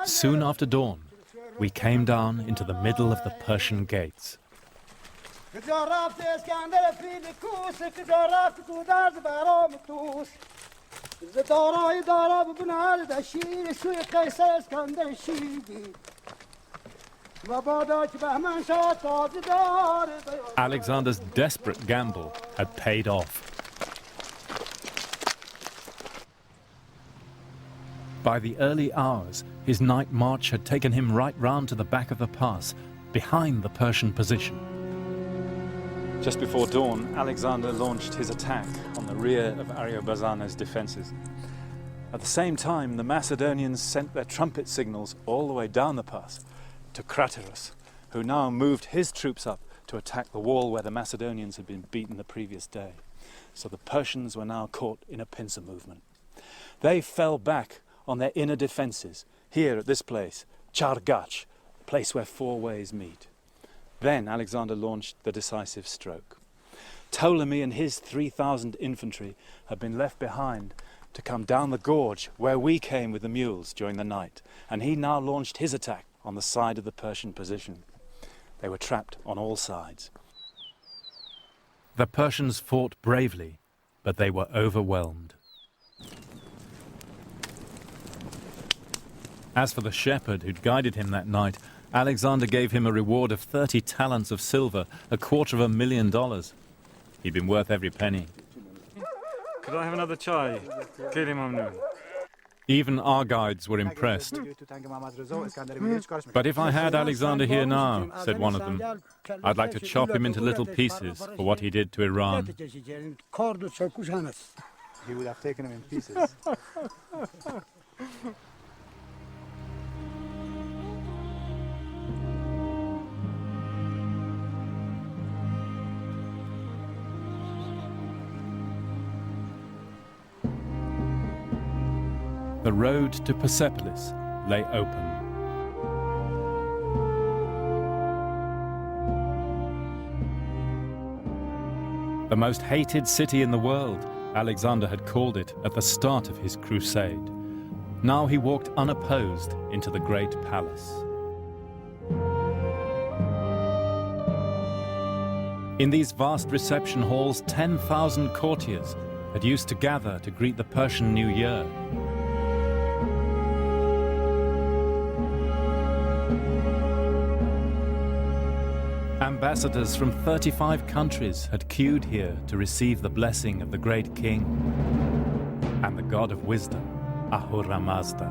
Soon after dawn, we came down into the middle of the Persian gates. Alexander's desperate gamble had paid off. By the early hours, his night march had taken him right round to the back of the pass, behind the Persian position. Just before dawn, Alexander launched his attack on the rear of Ariobarzanes' defences. At the same time, the Macedonians sent their trumpet signals all the way down the pass to Craterus, who now moved his troops up to attack the wall where the Macedonians had been beaten the previous day. So the Persians were now caught in a pincer movement. They fell back on their inner defences, here at this place, Chargach, the place where four ways meet. Then Alexander launched the decisive stroke. Ptolemy and his 3,000 infantry had been left behind to come down the gorge where we came with the mules during the night, and he now launched his attack on the side of the Persian position. They were trapped on all sides. The Persians fought bravely, but they were overwhelmed. As for the shepherd who'd guided him that night, Alexander gave him a reward of 30 talents of silver, $250,000. He'd been worth every penny. Could I have another chai? Even our guides were impressed. But if I had Alexander here now, said one of them, I'd like to chop him into little pieces for what he did to Iran. He would have taken him in pieces. The road to Persepolis lay open. The most hated city in the world, Alexander had called it at the start of his crusade. Now he walked unopposed into the great palace. In these vast reception halls, 10,000 courtiers had used to gather to greet the Persian New Year. Ambassadors from 35 countries had queued here to receive the blessing of the great king and the god of wisdom, Ahura Mazda.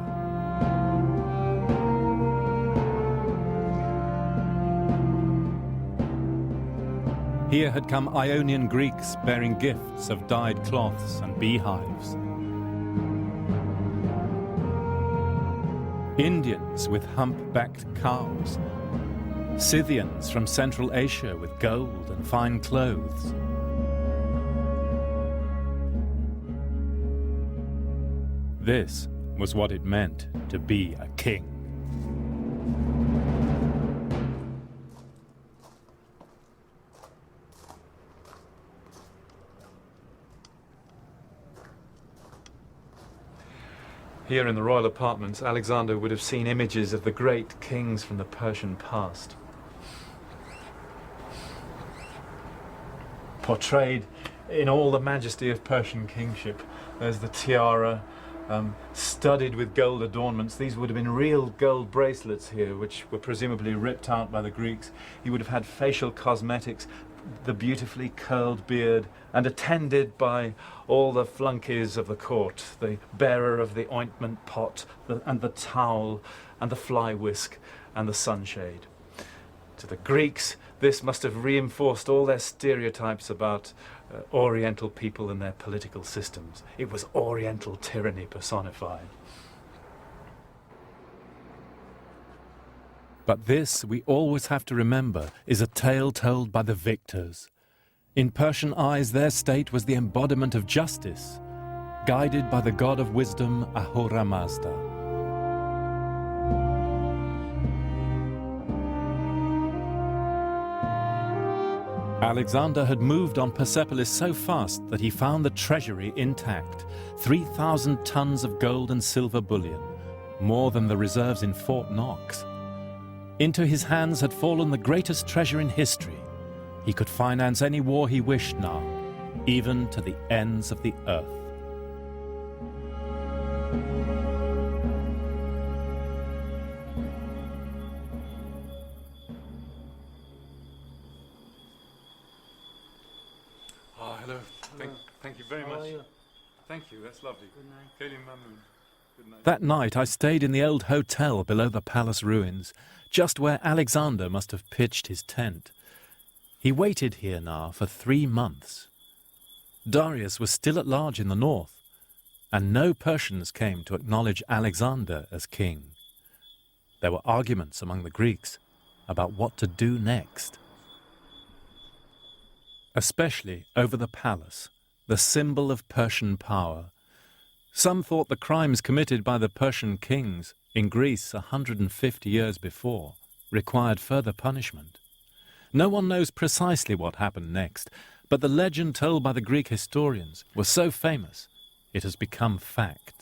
Here had come Ionian Greeks bearing gifts of dyed cloths and beehives. Indians with hump-backed cows. Scythians from Central Asia with gold and fine clothes. This was what it meant to be a king. Here in the royal apartments, Alexander would have seen images of the great kings from the Persian past. Portrayed in all the majesty of Persian kingship. There's the tiara, studded with gold adornments. These would have been real gold bracelets here, which were presumably ripped out by the Greeks. He would have had facial cosmetics, the beautifully curled beard, and attended by all the flunkies of the court, the bearer of the ointment pot, and the towel, and the fly whisk, and the sunshade. To the Greeks, this must have reinforced all their stereotypes about Oriental people and their political systems. It was Oriental tyranny personified. But this, we always have to remember, is a tale told by the victors. In Persian eyes, their state was the embodiment of justice, guided by the god of wisdom, Ahura Mazda. Alexander had moved on Persepolis so fast that he found the treasury intact, 3,000 tons of gold and silver bullion, more than the reserves in Fort Knox. Into his hands had fallen the greatest treasure in history. He could finance any war he wished now, even to the ends of the earth. Oh, hello. Thank you very much. Thank you, that's lovely. Good night. Kelim Mamoun. Good night. That night I stayed in the old hotel below the palace ruins, just where Alexander must have pitched his tent. He waited here now for 3 months. Darius was still at large in the north, and no Persians came to acknowledge Alexander as king. There were arguments among the Greeks about what to do next, especially over the palace, the symbol of Persian power. Some thought the crimes committed by the Persian kings in Greece 150 years before required further punishment. No one knows precisely what happened next, but the legend told by the Greek historians was so famous it has become fact.